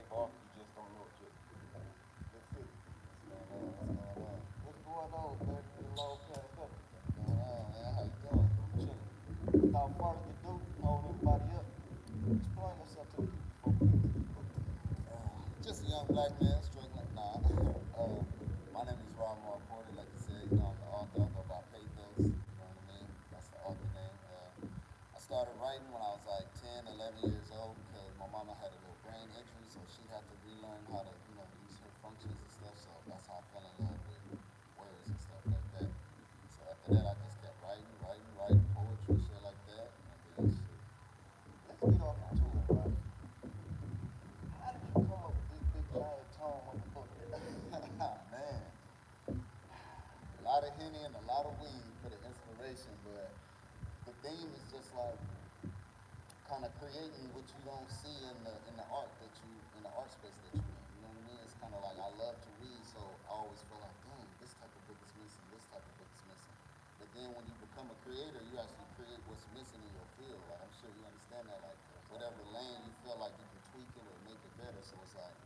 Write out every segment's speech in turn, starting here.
tape off, you just don't know it yet. That's it. What's going on? What's going on? What's going on, man? It's been a long time coming. What's going on, man? How you doing? I'm chilling. Without further ado, hold everybody up. Explain yourself to the people before we get into this book. Just a young black man struggling. Nah. My name is Robmar Porter. Like you said, I'm the author. I go by Pathos. You know what I mean? That's the author name. I started writing when I was like 10, 11 years old because my mama had a little brain injury, so she had to relearn how to, use her functions and stuff. So that's how I fell in love with words and stuff like that. So after that, I just kept writing poetry, shit like that. And then shit. Let's get off into it, right? How did you come up with this big giant tome of a book? Man, a lot of Henny and a lot of weed for the inspiration, but the theme is just like kind of creating what you don't see in the art that you in the art space that you're in. You know what I mean? It's kind of like I love to read, so I always feel like, dang, this type of book is missing. This type of book is missing. But then when you become a creator, you actually create what's missing in your field. Like I'm sure you understand that. Like whatever lane you feel like you can tweak it or make it better. So it's like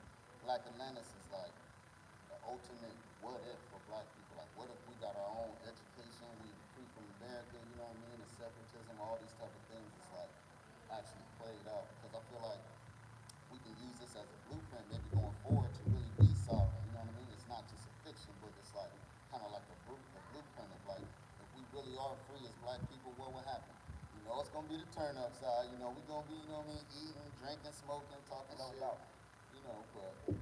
Black Atlantis is like the ultimate what if for black people. Like what if we got our own education, we free from America, you know what I mean, and separatism, all these type of things. It's like actually played out because I feel like we can use this as a blueprint maybe going forward to really be sovereign. You know what I mean? It's not just a fiction book. It's like kind of like a blueprint of like if we really are free as black people, what would happen? It's gonna be the turn up side. We gonna be, eating, drinking, smoking, talking No shit. doubt. But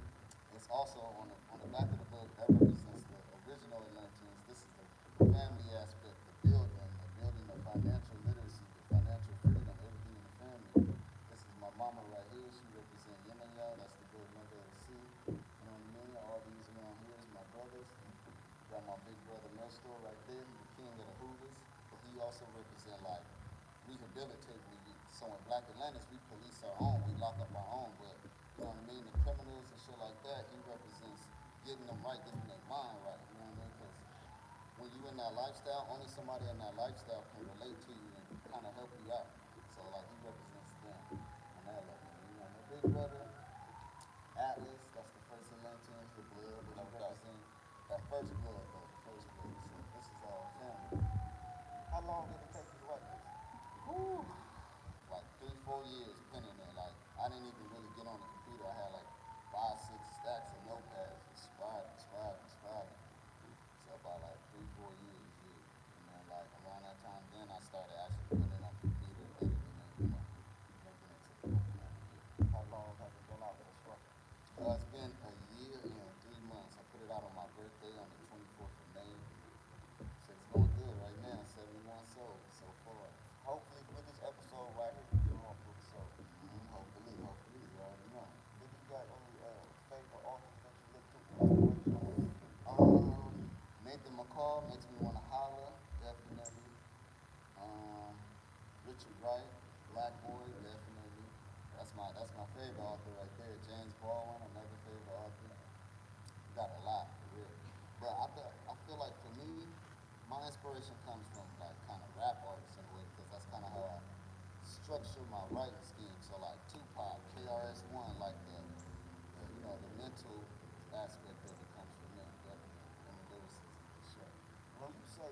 it's also on the back of the book that represents the original Atlanteans. This is the family aspect, the building of financial literacy, the financial freedom, everything in the family. This is my mama right here. She represents Yemaya. That's the good mother of the sea. You know what I mean? All these around here is my brothers. Got my big brother Nestor right there. He's the king of the Hoovers. But he also represents like rehabilitating the youth. So in Black Atlantis, we police our own. We lock up our own. But you know what I mean? The criminals and shit like that, he represents getting them right, getting their mind right. You know what I mean? Because when you in that lifestyle, only somebody in that lifestyle can relate to you and kind of help you out. So like he represents them on that level. My big brother Atlas, that's the first Atlanteans, the blood, which No doubt. represent that first blood though, the first blood. So this is all family. How long did it take you to write this? Whew. Like 3, 4 years penning it. Like I didn't even really get on the computer. I had like 5, 6 stacks of notepads, just scribing. So about like 3, 4 years, yeah. And then like around that time, then I started actually putting it on the computer, editing it, making it to the book form. Yeah. How long has it been out there struggling? It's been a year and 3 months. I put it out on my birthday on the 24th of May. Shit's going good right now. 71 sold so far. Hopefully, with this episode right here, you get more books sold. Hopefully, you already know. Do you got any favorite authors that you look to for inspiration? Nathan McCall makes me want to holler, definitely. Um, Richard Wright, Black Boy, definitely. That's my favorite author right there. James Baldwin, another favorite author. Got a lot for real. But I feel like for me, my inspiration comes from like kind of rap artists in a way because that's kind of how I structure my writing scheme. So like Tupac, KRS-One, like the mental aspect of it comes from them, definitely, and the lyricism for sure. When you say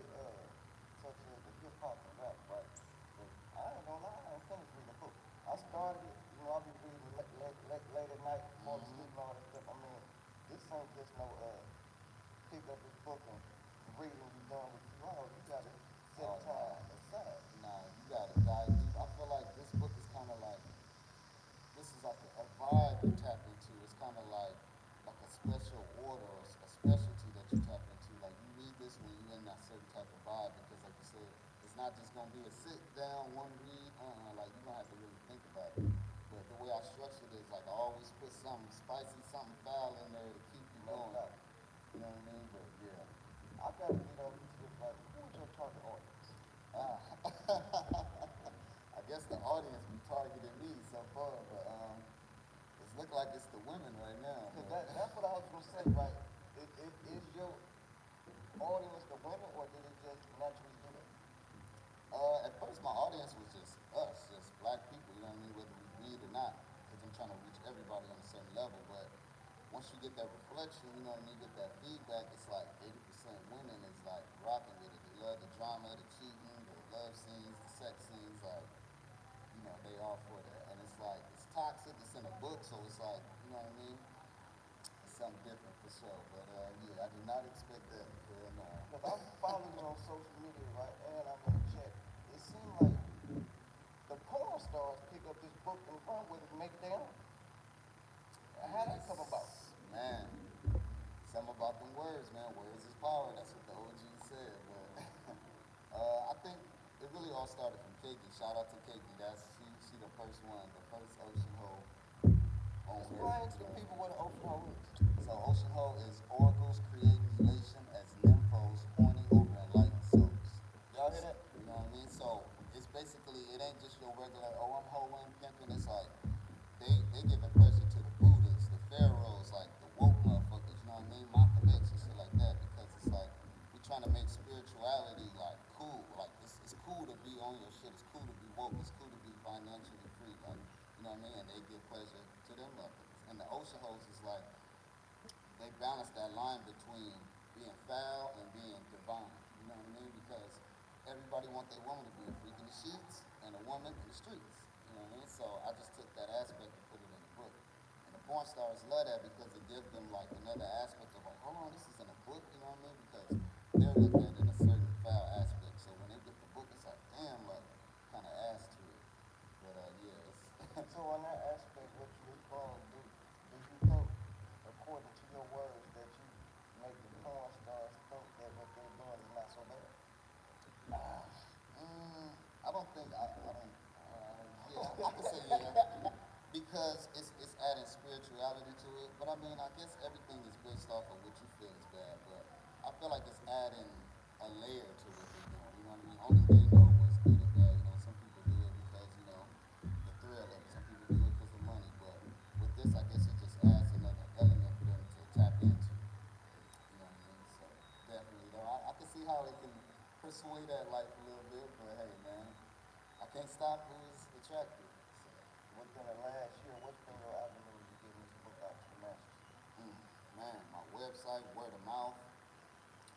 such as the hip hop and rap, right? But I ain't gonna lie, I ain't finished reading the book. I started it, I'll be reading late at night, before to sleep and all that stuff. I mean, this ain't just no pick up this book and read and be done with 2 hours. You gotta set Oh time aside. nah, you gotta dive deep. I feel like this book is kind of like this is like a vibe you tap into. It's kind of like a special order or a specialty that you tap into. Like you read this when you're in that certain type of vibe because, like you said, it's not just gonna be a sit down one read. Like you're gonna have to really think about it. But the way I structured it is like I always put something spicy, something foul in there to keep you No going. doubt. You know what I mean? But yeah. I gotta get on into this right. Who is your target audience? Ah. I guess the audience be targeting me so far, but it's look like it's the women right now. Because But that's what I was gonna say, right? Is your audience the women, or did it just naturally do that? At first, my audience was just us, just black people. You know what I mean? Whether we read or not, because I'm trying to reach everybody on a certain level, but once you get that reflection, you know what I mean, get that feedback, it's like 80% women is like rocking with it. They love the drama, the cheating, the love scenes, the sex scenes, like, you know, they all for that. And it's like, it's toxic, it's in a book, so it's like, you know what I mean? It's something different for sure. But yeah, I did not expect that. Hell no. Look, I'm following you on social media, right? And I'm in the chat. It seems like the porn stars pick up this book and run with it and make it their own. How did it come about? Man, something about them words, man. Words is power. That's what the OG said. But I think it really all started from Keiki. Shout out to Keiki. She the first one, the first ocean hole on Explain Earth. to the people what an ocean hole is. So ocean hole is oracles creating elation as nymphos pointing over enlightened souls. Y'all hear that? You know what I mean? So it's basically, it ain't just your regular, oh, I'm hoeing, pimping. It's like they giving pressure to the Buddhists, the pharaohs, like the woke motherfuckers, you know what I mean? Malcolm X and shit like that, because it's like we trying to make spirituality like cool. Like it's cool to be on your shit. It's cool to be woke. It's cool to be financially free. Like, you know what I mean? And they give pleasure to them motherfuckers. And the ocean hoes is like they balance that line between being foul and being divine. You know what I mean? Because everybody want their woman to be a freak in the sheets and a woman in the streets. You know what I mean? So I just took that aspect and put it in the book. And the porn stars love that because it gives them like another aspect of like, hold on, this is in a book, you know what I mean? Because they're looking at it in a certain foul aspect. So when they get the book, it's like, damn, like, kind of ass to it. But yeah, it's So on that aspect, what you explained, do you think, according to your words, that you make the porn stars think that what they're doing is not so bad? I don't think I don't. Yeah, I can say yeah because it's adding spirituality to it. But I mean, I guess everything is based off of what you feel is bad. But I feel like it's adding a layer to what they're doing. You know what I mean? Only they know what's good and bad. You know, some people do it because you know the thrill of it. Some people do it because of money. But with this, I guess it just adds another element for them to tap into. You know what I mean? So definitely, though, I can see how it can persuade that life a little bit. But hey, man, I can't stop who's attracted. So, Within the last year, what's been your avenue to getting this book out to the masses? man, my website, word of mouth,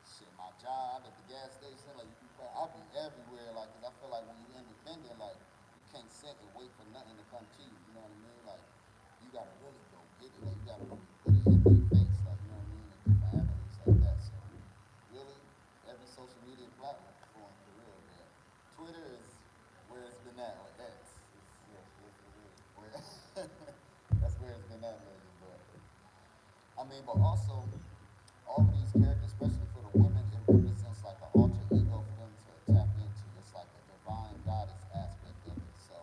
shit, my job at the gas station, like you can, I'll be everywhere, like, cause I feel like when you're independent, like, you can't sit and wait for nothing to come to you. You know what I mean? Like, you gotta really go get it. Like, you gotta really put it in their face, like, you know what I mean? In different avenues like that. So, really, every social media platform for real, man. Twitter is where it's been at, or X. Yes, yes, it is. Where that's where it's been at lately, but I mean, but also all of these characters, especially for the women, it represents like an alter ego for them to tap into. It's like a divine goddess aspect of it. So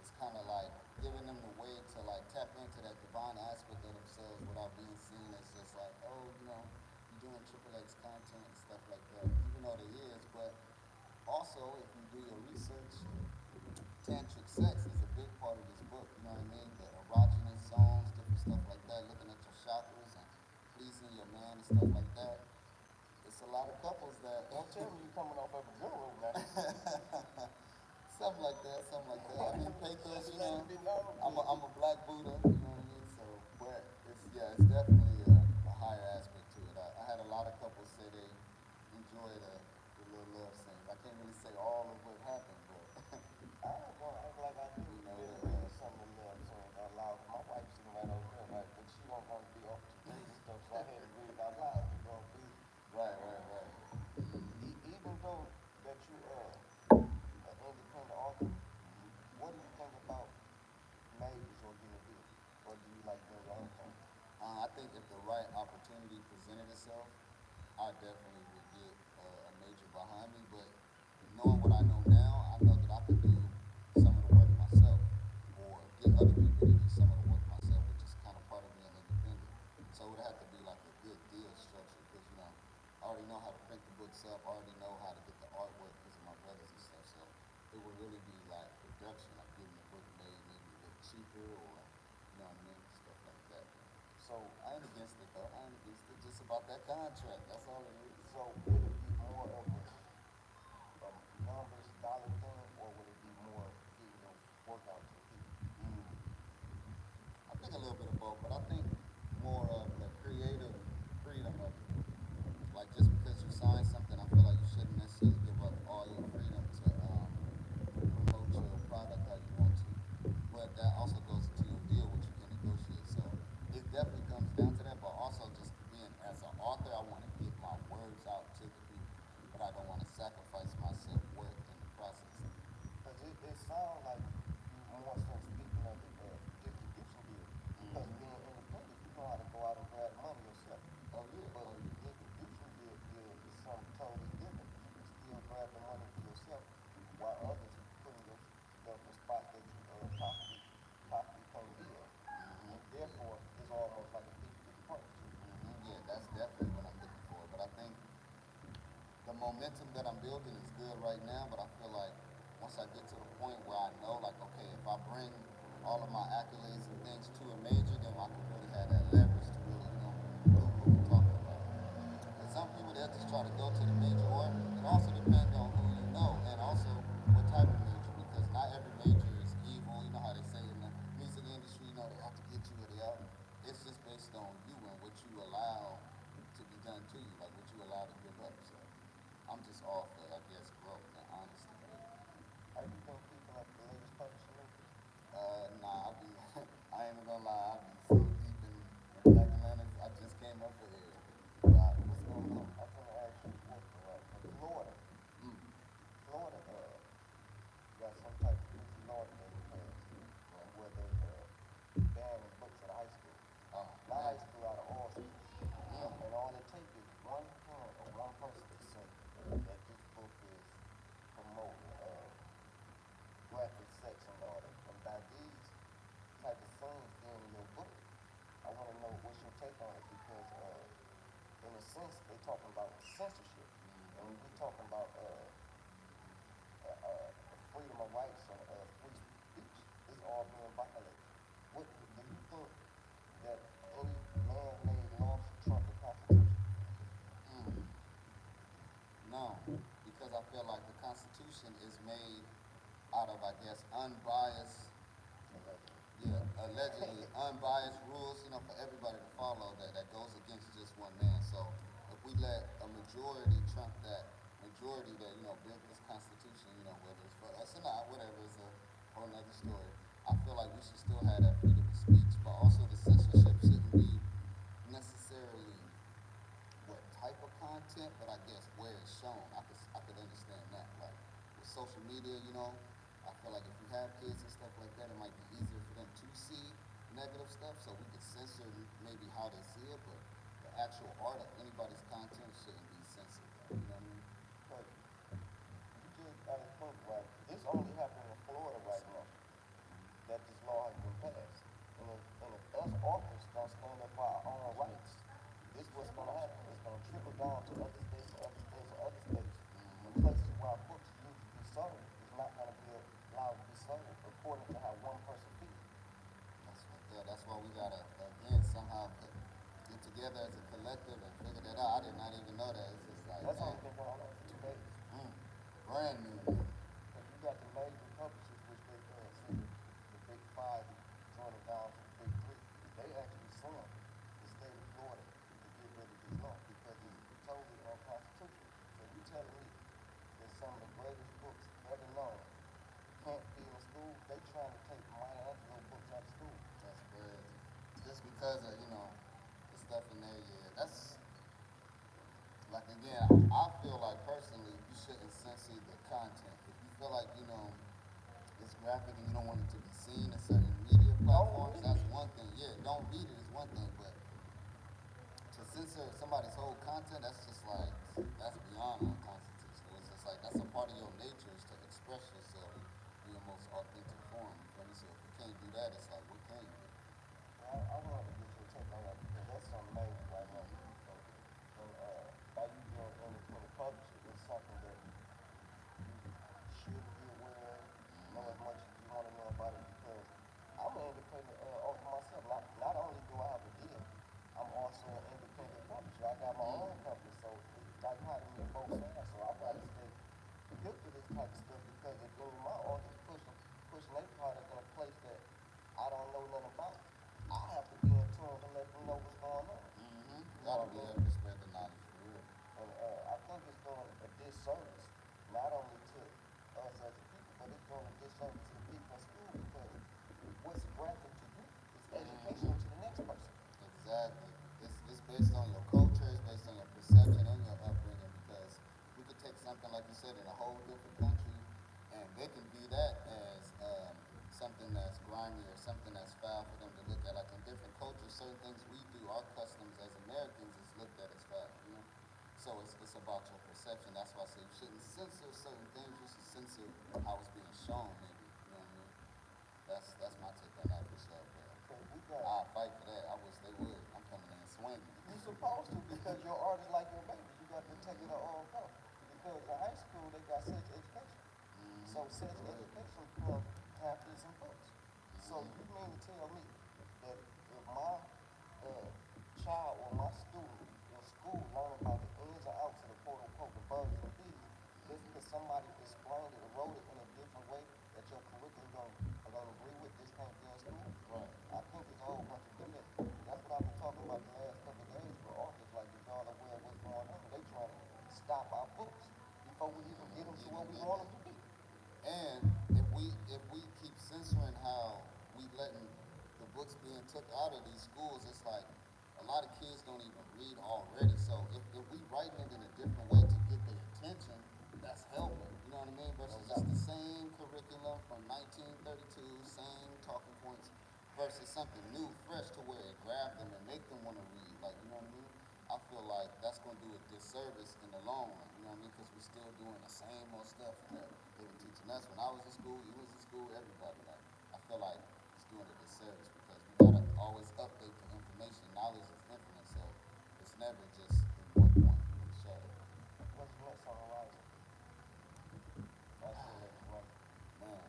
it's kind of like giving them the way to like tap into that divine aspect of themselves without being seen as just like, oh, you know, you're doing triple X content and stuff like that. Even though there is, but also if you do your research, tantric sex is a big part of this book. You know what I mean? The erogenous zones, different stuff like that. Looking at your chakras and pleasing your man and stuff like that. It's a lot of couples that Don't tell me you're coming off of a guru now. something like that, something like that. I mean, pathos, you know. Let it be known. I'm a black Buddha, you know what I mean? So, but it's yeah, it's definitely a higher aspect to it. I had a lot of couples say they enjoy the little love scenes. I can't really say all of what happened, but I ain't gonna act like I do. you know, Been reading some of the love songs out loud. My wife's sitting right over there, right? But she don't want to be off to date and stuff, so I had to read it out loud. You know, be right. even though that you an independent author, what do you think about majors or getting big? Or do you like doing your own thing? I think if the right opportunity presented itself, I definitely would get a major behind me. But knowing what I know now, I know that I could do some of the work myself, or get other people to do some of the work myself, which is kind of part of being independent. So it would have to be like a good deal structure, because you know, I already know how to print the books up. I already know how to get the artwork because of my brothers and stuff. So it would really be like production, like getting the book made maybe a little cheaper, or you know what I mean, stuff like that. So, I ain't against it though. I ain't against it. Just about that contract. That's all it is. so would it be more of a numbers, dollar thing, or would it be more getting your work out to the people? I think a little So, but I think more of the creative freedom of it. Like just because you sign something, I feel like you shouldn't necessarily give up all your freedom to promote your product how you want to. But that also goes into your deal, which you can negotiate. So it definitely comes down to that. But also just being as an author, I want to get my words out to the people, but I don't want to sacrifice my self worth in the process. Because it sounds like you more so speaking of the distribution deal. Because Mm-hmm. being independent, you know how to go out and grab the money yourself. Oh yeah. But Oh the distribution deal is something totally different. You can still grab the money for yourself while others putting your stuff in spots that you possibly can't get. yeah. And Mm-hmm. therefore, it's almost like a 50-50 partnership. Yeah, that's definitely what I'm looking for. But I think the momentum that I'm building is good right now. But I feel like once I get to the point where I know, like, okay, if I bring all of my accolades and things to a major, then I can really have that leverage to really, do what we're talking about. And some people they'll just try to go to the major, or it also depends on who you know and also what type of major, because not every major is evil. You know how they say in the music industry, they have to get you or they out. It's just based on you and what you allow to be done to you, like what you allow to give up. So I'm just all for, I guess, growth and honesty, really. Are you been keeping up with the latest publishing news? Nah, I be, I ain't even gonna lie, I be so deep in Black Atlantis. I just came up for air. What's going on? I'm gonna ask you a question, right? In Florida, Mm. Florida got some type of goofy law that they passed where they banning books at a high school. Oh, Not man. high school, out of all schools. Mm. And all it takes is one parent or one person to say that this book is promoting graphic sex and all that. And by these type of things being in your book, I want to know what's your take on it because in a sense they talking about censorship, and when we talking about freedom of rights and free speech, it's all being violated. What do you think that any man-made law should trump the Constitution? Mm. No, because I feel like the Constitution is made out of, I guess, unbiased, Allegedly. yeah, allegedly unbiased rules, for everybody to follow that goes against just one man. So if we let a majority trump that majority that, built this Constitution, whether it's for us or not, whatever, is a whole nother story. I feel like we should still have that freedom of speech, but also the censorship shouldn't be necessarily what type of content, but I guess where it's shown. I could understand that. Like with social media, I feel like if you have kids and stuff like that, it might be easier for them to see negative stuff, so we could censor maybe how they see it, but the actual art of anybody's content shouldn't be censored. You know what I mean? But you just got to think, right? This only happened in Florida right now that this law has been passed. And if us authors don't stand up for our own rights, this is what's going to happen. It's going to trickle down to other states and other states and other states. And places where our books need to be sold is not going to be allowed to be sold according to how one person feels. That's why we gotta again somehow get together as a collective and figure that out. I did not even know that. It's just like, That's dang, only been going on for 2 days. mm, brand new to me. Because you got the major publishers, which they say the big five joining down to the big three. They actually suing the state of Florida to get rid of this law because it's totally unconstitutional. So you telling me that some of the greatest books ever known can't be in school? They trying to take Maya Angelou books out of school. That's crazy. Just because of the stuff in there, yeah. That's like again, I feel like personally you shouldn't censor the content. If you feel like it's graphic and you don't want it to be seen in certain media Don't platforms, read that's it. one thing. Yeah, don't read it is one thing, but to censor somebody's whole content, that's beyond unconstitutional. It's just like that's a part of your nature is to express yourself in your most authentic form. You feel me? So if you can't do that, it's like what can you do? I wanted to get your take on that because that's something major right now. And by you being an independent publisher, it's something that you should be aware of, know as much as you want to know about it because I'm an independent author myself. Not only do I have a deal, I'm also an independent publisher. I got my own company, so it's like kind of me both sides. So I gotta stay hip to this type of stuff because if any of my authors pushing their product in a place that I don't know nothing about, I have to be in gotta be able to spread the knowledge for real. And I think it's doing a disservice not only to us as a people, but it's doing a disservice to the people in school because what's graphic to you is educational to the next person. Exactly. It's based on your culture, it's based on your perception and your upbringing because we could take something like you said in a whole different country and they can view that as something that's grimy or something that's foul for them to look at. Like in different cultures, certain things we do, our customs as Americans is looked at as foul, you know? So it's about your perception. That's why I say you shouldn't censor certain things, you should censor how it's being shown maybe. You know what I mean? That's my take on that for sure. So we But got I'll fight for that. I wish they would. I'm coming in swinging. you supposed to because your art is like your baby. You got to take it all go. Because in high school they got sex education. So sex education comes after some books. So you mean to tell me that if my child or my student in school learn about the ins and outs of the quote unquote the birds and the bees, just because somebody explained it or wrote it in a different way that your curriculum are gonna agree with, this can't be in school? Right. I think it's a whole bunch of BS. That's what I've been talking about the last couple of days with authors, like if y'all aware of what's going on. They trying to stop our books before we even get them to where we want them to be. And if we keep censoring how we letting the books being took out of these schools, it's like a lot of kids don't even read already. So if we writing it in a different way to get their attention, that's helping. You know what I mean? Versus just the same curriculum from 1932, same talking points, versus something new, fresh to where it grab them and make them want to read. Like, you know what I mean? I feel like that's going to do a disservice in the long run, you know what I mean? Because we're still doing the same old stuff that they were teaching us. When I was in school, you was in school, everybody. Like, I feel like it's doing a disservice because we got to always update the information. Knowledge is infinite, so it's never just in one point, for sure. What's next on the horizon? That's the next one. Man,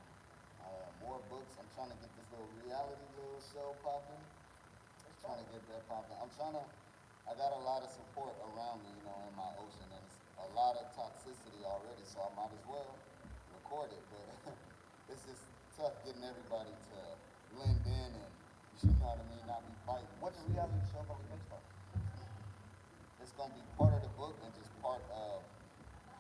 more books. I'm trying to get this little reality little show popping. Trying to get that popping. I got a lot of support around me, you know, in my ocean, and it's a lot of toxicity already, so I might as well record it. But it's just tough getting everybody to blend in and, you know what I mean, not be fighting. What's the reality show gonna be based on? It's gonna be part of the book and just part of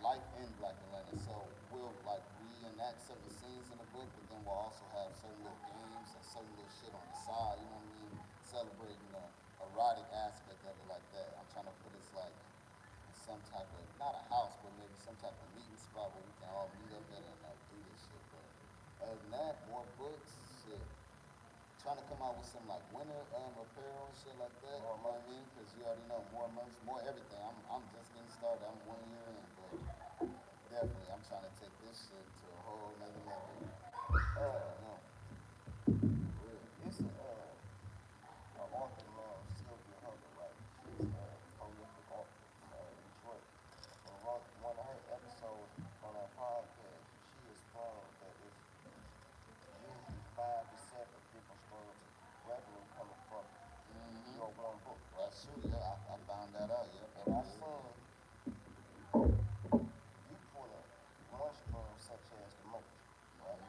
life in Black Atlantis. So we'll like reenact certain scenes in the book, but then we'll also have certain little games and certain little shit on the side, you know what I mean? Celebrating the erotic aspect of it like that. I'm trying to put it like in some type of, not a house, but maybe some type of meeting spot where we can all meet up at and do this shit. But other than that, more books, shit. Trying to come out with some like winter apparel and shit like that. You know what I mean? Because you already know more merch, more everything. I'm just getting started. I'm 1 year in, but definitely I'm trying to take this shit to a whole nother level. No. It's a author named Sylvia Hubbard, right? She's a prolific author from Detroit. And one of her episodes on our podcast, she explained that it's usually 5 to 7 different streams of revenue coming from your one book. Well, that's true. Yeah, I found that out. Yeah. And I seen you pull up one stream such as the merch, right?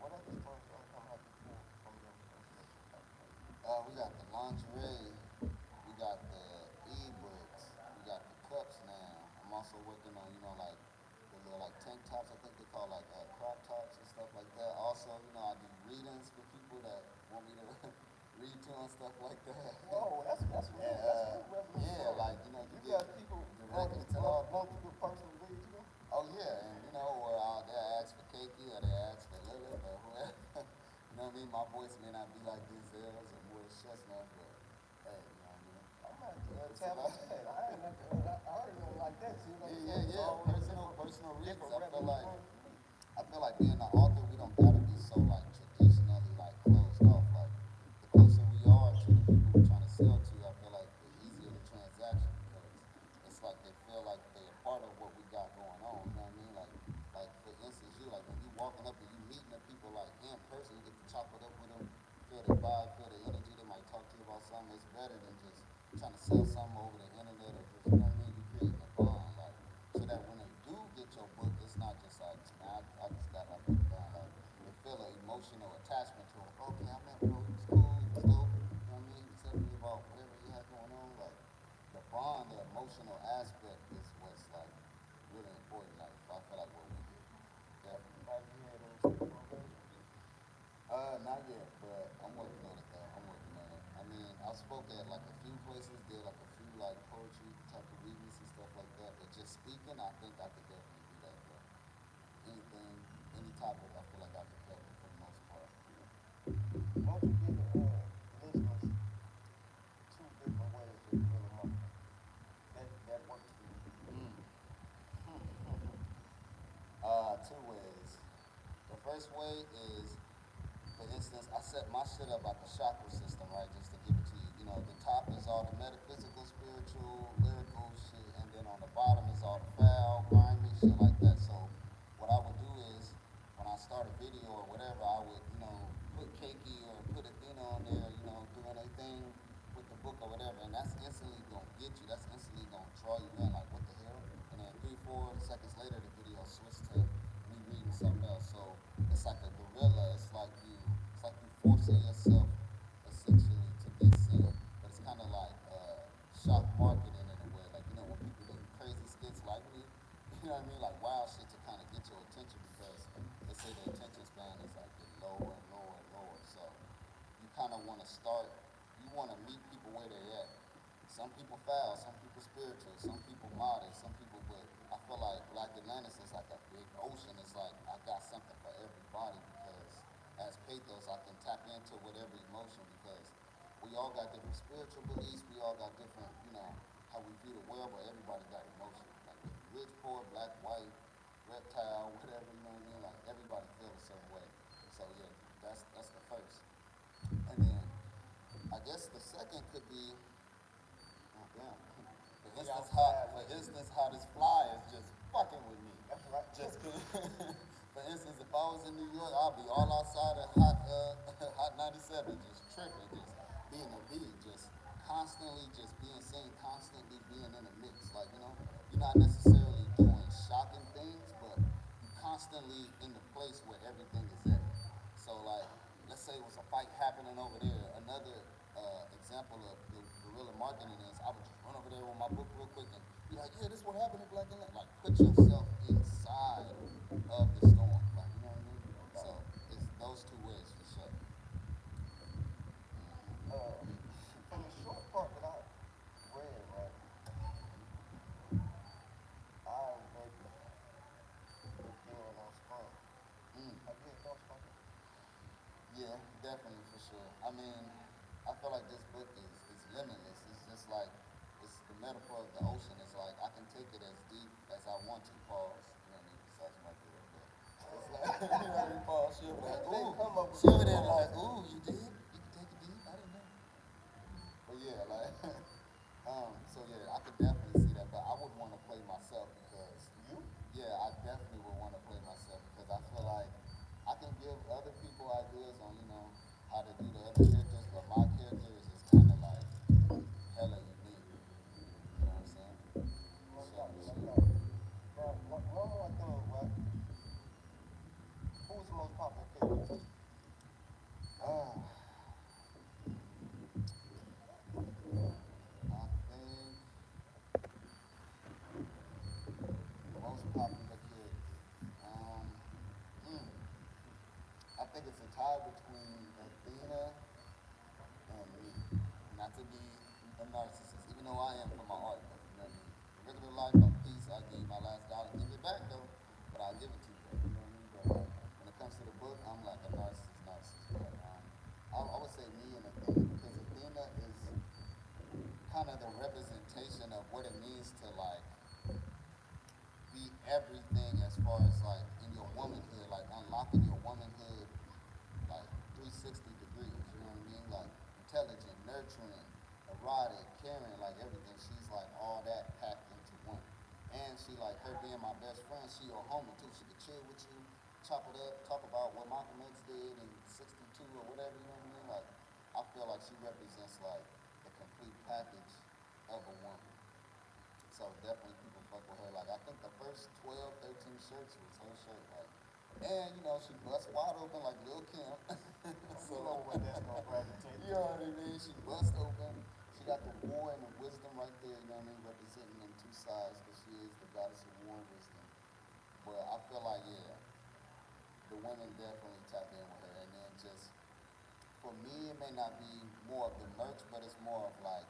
What other streams of income have you pulled from your We got the lingerie, we got the e-books, we got the cups now. I'm also working on, you know, like the little like tank tops. I think they call like crop tops and stuff like that. Also, you know, I do readings for people that want me to read to and stuff like that. Whoa, that's real. That's good revenue. Yeah, like you know, You you get got people directly to the want you to personally read to them? Oh yeah, and you know, or they ask for Keiki or they ask for Lilith or whoever. You know what I mean? My voice may not be like Denzel's or Morris Chestnut, but hey, you know what I mean? I'm not tap into that. I ain't never I heard nothing like that. See what I'm saying? Yeah. Personal reasons. Different I feel like being an author, we don't gotta be so like traditionally like closed off. Like the closer we are to the people we're trying to sell to, I feel like the easier the transaction because it's like they feel like they're a part of what we got going on. You know what I mean? Like for instance, you like when you walking up and you meeting the people like in person, you get to chop it up with them, feel their vibe, feel their energy. They might talk to you about something. It's better than just trying to sell something over the internet or just, you know what I mean? You creating a bond, like so that when they do get your book, it's not just like, man, I just got my book down. Like they feel an emotional attachment to it. Okay, I met bro, he was cool, he was dope. You know what I mean? He was telling me about whatever he had going on. Like the emotional aspect is what's like really important. Like I feel like what we do, definitely. Have you had any speaking engagements? Not yet, but I'm working on it though. I'm working on it. I mean, I spoke at like a few places, did like a few like poetry type of readings and stuff like that. But just speaking, I think I could definitely do that. But anything, any topic, I feel like I could cover for the most part. Won't you give the listeners two different ways that you really market that works for you? Mm. Two ways. The first way is, for instance, I set my shit up like a chakra system, right? Just to give it to you. You know, the top is all the metaphysical, spiritual, lyrical shit, and then on the bottom is all the foul, grimy shit like that. So what I would do is, when I start a video or whatever, I would, put Keiki or put Athena on there, doing a thing with the book or whatever, and that's instantly gonna get you. That's instantly gonna draw you in. Like, what the hell? And then 3, 4 seconds later, the video switched to me reading something else. So it's like a gorilla. It's like you forcing yourself essentially to be seen. But it's kind of like shock marketing in a way. Like, when people do crazy skits like me, you know what I mean? Like wild shit to kind of get your attention because they say the attention span is like getting lower and lower and lower. So you kind of want to start, you want to meet people where they're at. Some people foul, some people spiritual, some people modest, some people, but I feel like Black Atlantis is like a big ocean. It's like I got something for everybody because as pathos, I can tap into whatever emotion because we all got different spiritual beliefs. We all got different, how we view the world, but everybody got emotion. Like rich, poor, black, white, reptile, whatever, you know what I mean? Like everybody feels a certain way. So yeah, that's the first. And then I guess the second could be, oh damn. For instance, how this fly is just fucking with me. That's right. Just for instance, if I was in New York, I'd be all outside of hot 97, just tripping, just being a bee, just constantly just being seen, constantly being in the mix. Like, you're not necessarily doing shocking things, but you're constantly in the place where everything is at. So like, let's say it was a fight happening over there. Another example of the guerrilla marketing is I would just run over there with my book real quick and be like, yeah, this is what happened in Black and White. Like, put yourself inside of the storm. Like, you know what I mean? So it's those two ways for sure. From the short part that I read, right, I maybe it being on screen. Mm. Have you had thoughts about that? Yeah, definitely for sure. I mean, I feel like this book is limitless. It's just like it's the metaphor of the ocean. It's like I can take it as deep as I want to. Pause. You know what I mean? Besides my girl, but it's like you know what I mean? Pause. She'll be like, They ooh. come up with She'll be this there like, philosophy. ooh, you did? You can take it deep? I didn't know. But yeah, like, so yeah, I could definitely see that. But I would want to play myself because You? yeah, I definitely would want to play myself because I feel like I can give other people ideas on, how to do the other characters, but my character is just kind of like hella unique. You know what I'm saying? No So, doubt, no shit. doubt. Now, one more thing, right? Who was the most popular character? Ah, I think most popular character. Um, mm, I think it's a tie between Athena and me. Not to be a narcissist, even though I am for my art, though. You know what I mean? Regular life, I'm peace. I give you my last dollar, give it back though, but I'll give it to you. Though, you know what I mean? But like, when it comes to the book, I'm like a narcissist. But I would say me and Athena because Athena is kind of the representation of what it means to like be everything as far as like in your womanhood, like unlocking your womanhood like 360 degrees, you know what I mean? Like intelligent, nurturing, erotic, caring, like everything. She's like all that packed into one. And she like her being my best friend, she your homie too. She could chill with you, chop it up, talk about what Malcolm X did in 62 or whatever, you know what I mean? Like I feel like she represents like the complete package of a woman. So definitely people fuck with her. Like I think the first 12, 13 shirts was her shirt. Like, and she bust wide open like Lil Kim. You know what that's gonna gravitate You know what I mean? She bust open. she got the war and the wisdom right there, you know what I mean, representing them two sides, because she is the goddess of war and wisdom. But I feel like, yeah, the women definitely tap in with her. And then just, for me, it may not be more of the merch, but it's more of like,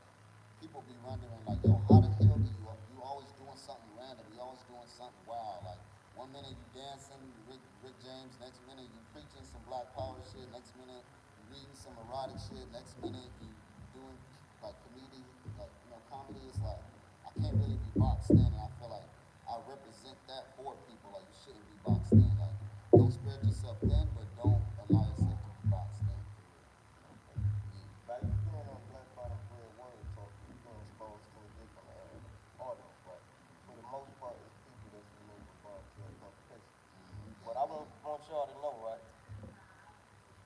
people be wondering, like, yo, how the hell do you always doing something random, you always doing something wild, like, one minute you dancing, Rick James, next minute you preaching some black power shit, next minute you reading some erotic shit, next minute you doing like comedy, like, you know, comedy. It's like, I can't really be boxed in, and I feel like I represent that for people. Like, you shouldn't be boxed in. Like, don't spread yourself thin, but don't allow yourself to be boxed in. By you being on Black Bottom Bread Word Talk, you've been exposed to a different audience, right? For the most part, it's people that's familiar with volunteer publication. But I want y'all to know, right?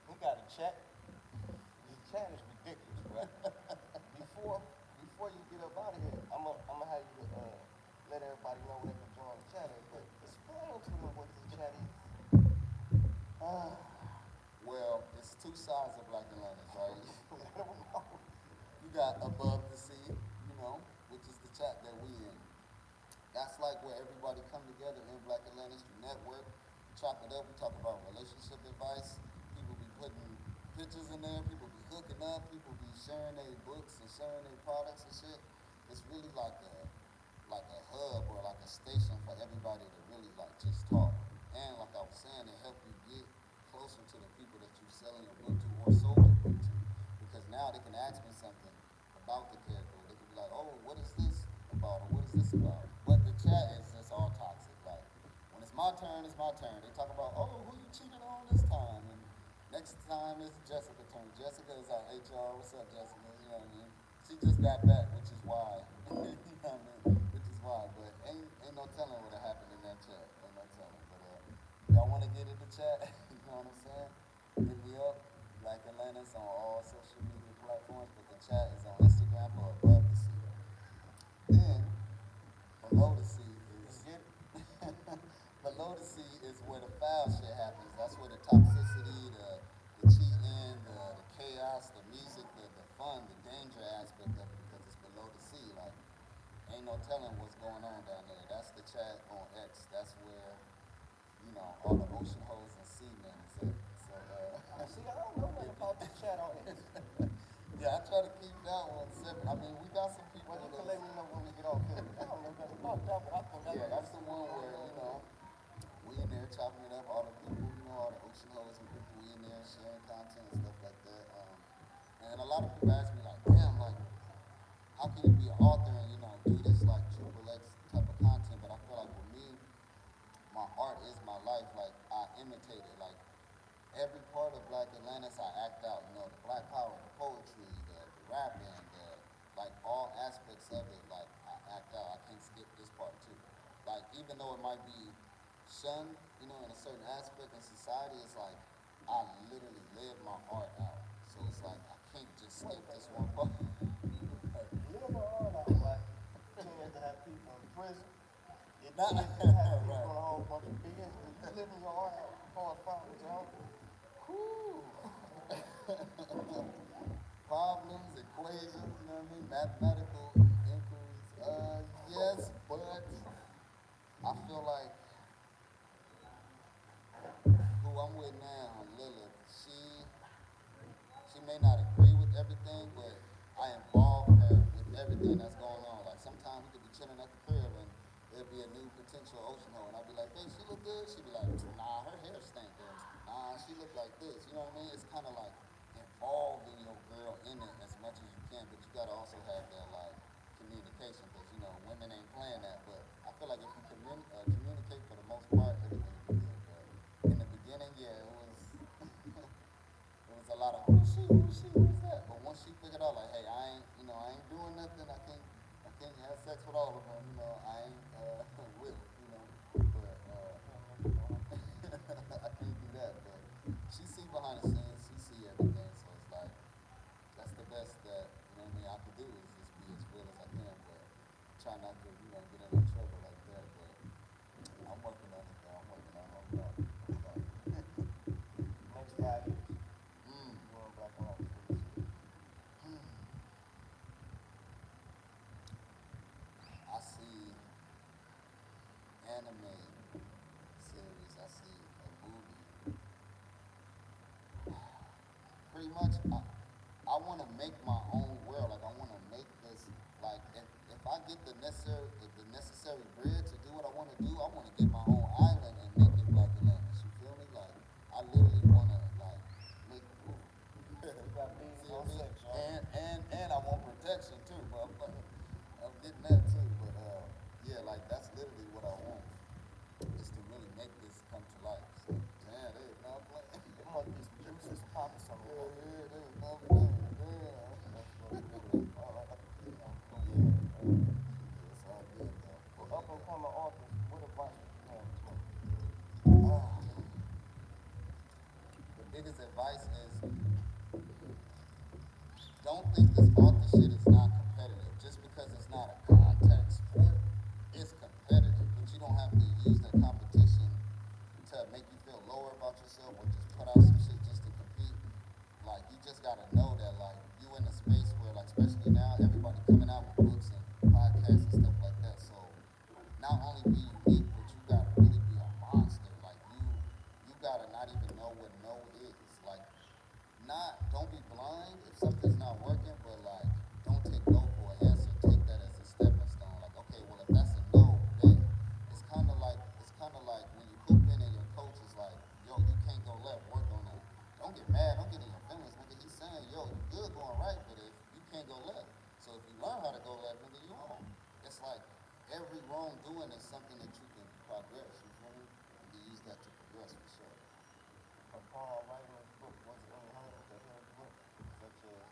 We got a chat. This chat is ridiculous, right? Before you get up out of here, I'm gonna have you to let everybody know where they can join the chat at. But explain to them what this chat is. Well, it's two sides of Black Atlantis, right? Let them know. You got Above the Sea, you know, which is the chat that we in. That's like where everybody come together in Black Atlantis. You network, you chop it up. We talk about relationship advice. People be putting pictures in there. People be hooking up. People be sharing their books and sharing their products and shit. It's really like a hub or like a station for everybody to really like just talk. And like I was saying, it help you get closer to the people that you're selling your book to or sold your book to. Because now they can ask me something about the character. They can be like, oh, what is this about? Or what is this about? But the chat is just all toxic. Like, when it's my turn, it's my turn. They talk about, oh, who you cheated on this time? And next time it's Jessica's turn. Jessica is our HR. What's up, Jessica? You know what I mean? She just got back, which is why. You know what I mean? Which is why. But ain't no telling what happened in that chat. Ain't no telling. But y'all want to get in the chat? You know what I'm saying? Hit me up. Black Atlantis on all social media platforms, but the chat is on Instagram for Above the Sea. Then below the sea is below the sea is where the foul shit happens. That's where the toxicity, the cheating, the chaos, the music, the fun, the danger aspect of it, because it's below the sea. Like, ain't no telling what's going on down there. That's the chat on X. That's where, you know, all the ocean holes and seamen is at. So See, I don't know nothing about this chat on this. yeah, I try to keep that one separate. I mean, we got some people. Well, you can let me know when we get off here. I don't know nothing about that one. I think Yeah, that's the one where, you know, we in there chopping it up, all the people, you know, all the ocean hoes and people, we in there sharing content and stuff like that. And a lot of people ask me like, damn, like, how can you be an author and, you know, do this like triple X type of content? But I feel like with me, my art is my life. Like, I imitate it. Like, every part of Black Atlantis I act out, you know, the black power, the poetry, the rapping, like all aspects of it, like I act out. I can't skip this part too. Like, even though it might be shunned, you know, in a certain aspect in society, it's like I literally live my art out. So it's like I can't just skip this one part. Like, live my art out, like, tends to have people in prison. It not tends to have people right. in a whole bunch of BS. You living your art out, correspond with your own. Whew. Problems, equations, you know what I mean? Mathematical inquiries. Yes, but I feel like who I'm with now, Lilith, she may not agree with everything, but I involve her with everything that's going on. Like, sometimes we could be chilling at the crib and there'll be a new potential ocean hole, and I'll be like, babe, she look good. She'd be like, nah, her hair stink, or nah, she look like this. You know what I mean? It's kind of like involving your girl in it as much as you can, but you gotta also have that like communication, because you know women ain't playing that. But I feel like if you communicate, for the most part, everything will be good. But in the beginning, yeah, it was it was a lot of who's that? But once she figured out like, hey, I ain't doing nothing. I can't have sex with all of them. You know, I ain't with, you know, but I can't do that. But she see behind the scenes, she see everything. So it's like that's the best that, you know what I mean, I can do, is just be as real as I can, but try not to, you know, get in trouble like that. But I'm working on it, though. I'm working on it. Next 5 years, you and Black Atlantis, what you see? anime series, I see a movie. Pretty much, I want to make my own world. Like I want to make this. Like if I get the necessary bread to do what I want to do, I want to get my own island and make it like Atlantis. You feel me? Like I literally want to like make. You got bees See on what I mean? section. And I want protection too, but I'm getting that too. But yeah, like that's literally what I want is to really make this come to life. So damn, they is not playing. It must be some juices popping somewhere. Yeah, they is not playing. Damn. That's what it is. It's all good though. For up and coming authors, what advice would you have to them? The biggest advice is don't think this author shit is not competitive. Just because it's not a contact sport, it's competitive. But you don't have to use that competition to make you feel lower about yourself or just put out some shit just to compete. Like you just gotta know that like you in a space where like especially now everybody coming out with books and podcasts and stuff like that. So not only be unique, but you gotta really be a monster. Like you gotta not even know what no is. Like not don't be blind if something's not working, but like don't take no for an answer. Take that as a stepping stone. Like okay, well if that's a no, then it's kind of like when you hooping and your coach is like, yo, you can't go left, work on that. Don't get mad, don't get in your feelings, nigga. He's saying, yo, you good going right, but if you can't go left, so if you learn how to go left, nigga, you home. It's like every wrongdoing is something that you can progress. You feel me? You can use that to progress for sure. Upon writing this book, was it any hurdles that held you up? Such as,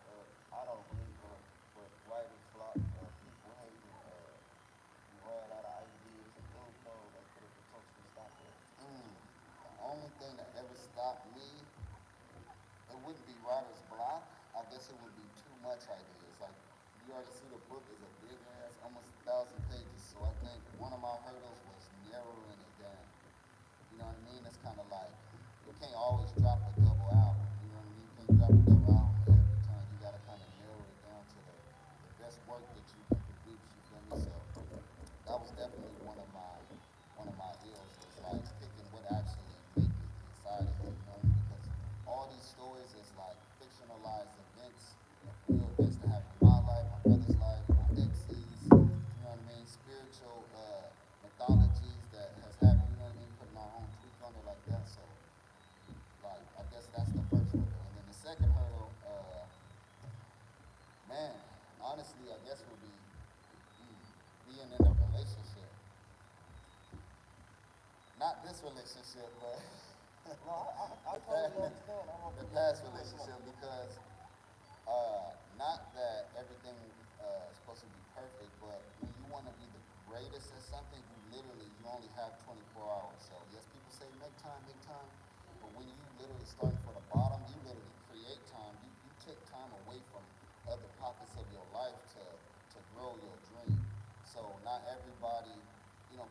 I don't believe in it, but writer's block, people hating, you ran out of ideas, anything that could have potentially stopped it. The only thing that ever stopped me, it wouldn't be writer's block. I guess it would be too much ideas. Like you already see the book is a big ass, almost 1,000 pages. So I think one of my hurdles was narrowing it down. You know what I mean? It's kind of like you can't always drop a double album. You know what I mean? You can't drop a double album every time. You gotta kind of narrow it down to the best work that you can produce. You feel me? So that was definitely one of my ills was like picking what actually make it inside of you. You know what I mean? Because all these stories is like fictionalized events, real events that happen in my life, my brother's life, my exes. You know what I mean? Spiritual mythologies that has happened. You know what I mean? Putting our own tweak on it like that. So like I guess that's the first hurdle, and then the second hurdle, man, honestly, I guess would be being in a relationship. Not this relationship, but No, I the totally past, understand. I don't the believe past in it. relationship because not that everything is supposed to be perfect, but when you want to be the greatest at something, you only have 24 hours. So yes, people say make time, but when you literally start from the bottom, you literally create time. You take time away from other pockets of your life to grow your dream. So not everybody,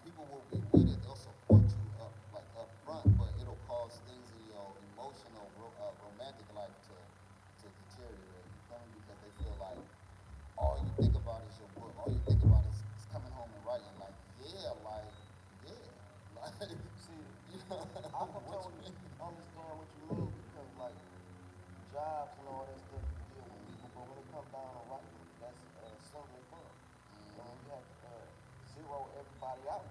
people will be with it. They'll support you up front, but it'll cause things in your emotional, romantic life to deteriorate. You feel me? Because they feel like all you think about is your book. All you think about is coming home and writing. Like, yeah, like, See, you know, I can what totally you mean? understand what you mean because, like, jobs and all that stuff you deal with people, but when it comes down to writing, that's singular thing. And when you have to zero everybody out,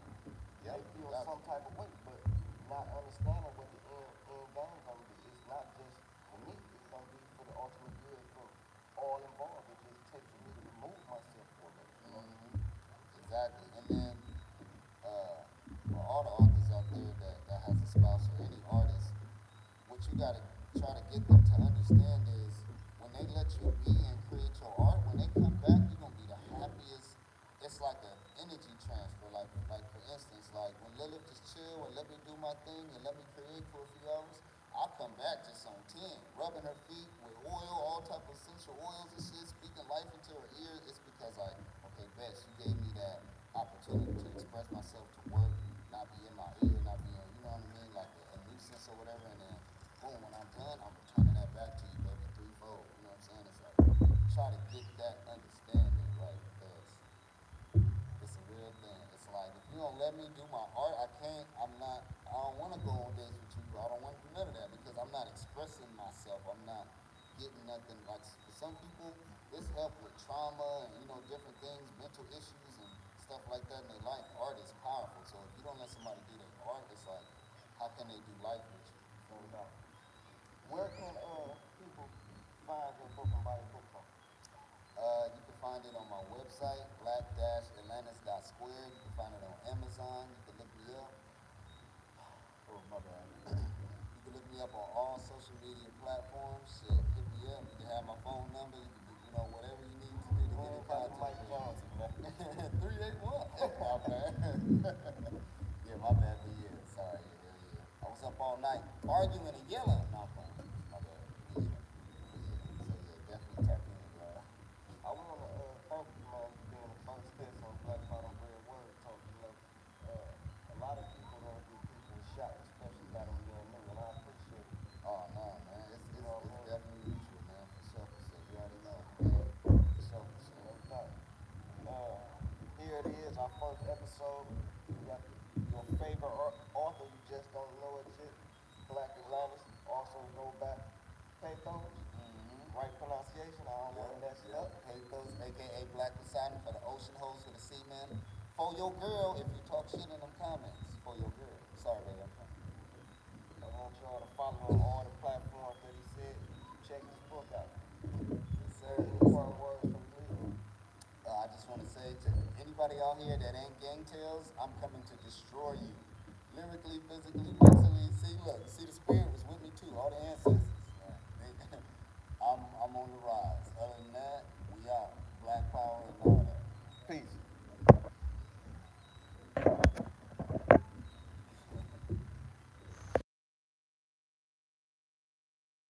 Yep, they feel gotcha. some type of way, but not understanding what the end game gonna be. It's not just for me, it's gonna be for the ultimate good for all involved. It just takes for me to remove myself for a minute, you know? Exactly. And then for all the authors out there that has a spouse or any artist, what you gotta try to get them to understand is when they let you be and create your art, when they come back, you're gonna be the happiest. It's like an energy transfer. Like for instance, like when Lilith just chill and let me do my thing and let me create for a few hours, I'll come back just on 10, rubbing her feet with oil, all type of essential oils and shit, speaking life into her ears. It's because like, okay, Bess, you gave me that opportunity to express myself to work, not be in my ear, not be in, you know what I mean, like a nuisance or whatever, and then boom, when I'm done, I'm returning that back to you, baby, threefold. You know what I'm saying? It's like try to get that understanding, right? Because it's a real thing. It's like if you gonna let me do my art, I can't. I'm not. I don't want to go on dates with you. I don't want to do none of that because I'm not expressing myself. I'm not getting nothing. Like for some people, this help with trauma and different things, mental issues and stuff like that in their life. Art is powerful. So if you don't let somebody do their art, it's like, how can they do life with you? No doubt. Where can people find your book and buy your book from? You can find it on my website, black-atlantis.square. You can find it on Amazon. You can look me up. Oh, my bad. You can look me up on all social media platforms. Shit, hit me up. You can have my phone number. You can do, whatever you need to do to get in contact with me. 381. My bad. Yeah, my bad. But yeah, sorry. Yeah. I was up all night arguing and yelling. No, I'm playing. My bad. But yeah. So yeah, definitely tap in, bro. I want to thank you, man, for being the first guest on Black Bottom Bread Word Talk. A lot of people gonna get people shot, especially by them being new, and I appreciate it. Oh no, man. You know what I It's mean? definitely mutual, man. For sure, for sure. You already know. For sure, for sure. No doubt. Here it is, our first episode. We got your favorite author, you just don't know it yet. Black Atlantis. Also go back Pathos. Right pronunciation. I don't want to mess it up. Pathos, aka Black Poseidon for the ocean hoes, for the seamen. For your girl, if you talk shit in them comments. For your girl. Sorry, baby. I'm playing. I want y'all to follow on all the platforms that he said. Check his book out. Yes, sir. Any Yes, part sir. words from you? I just want to say to anybody out here that ain't gang tails, I'm coming to destroy you. Lyrically, physically, mentally. See, look, you see the spirit was with me too. All the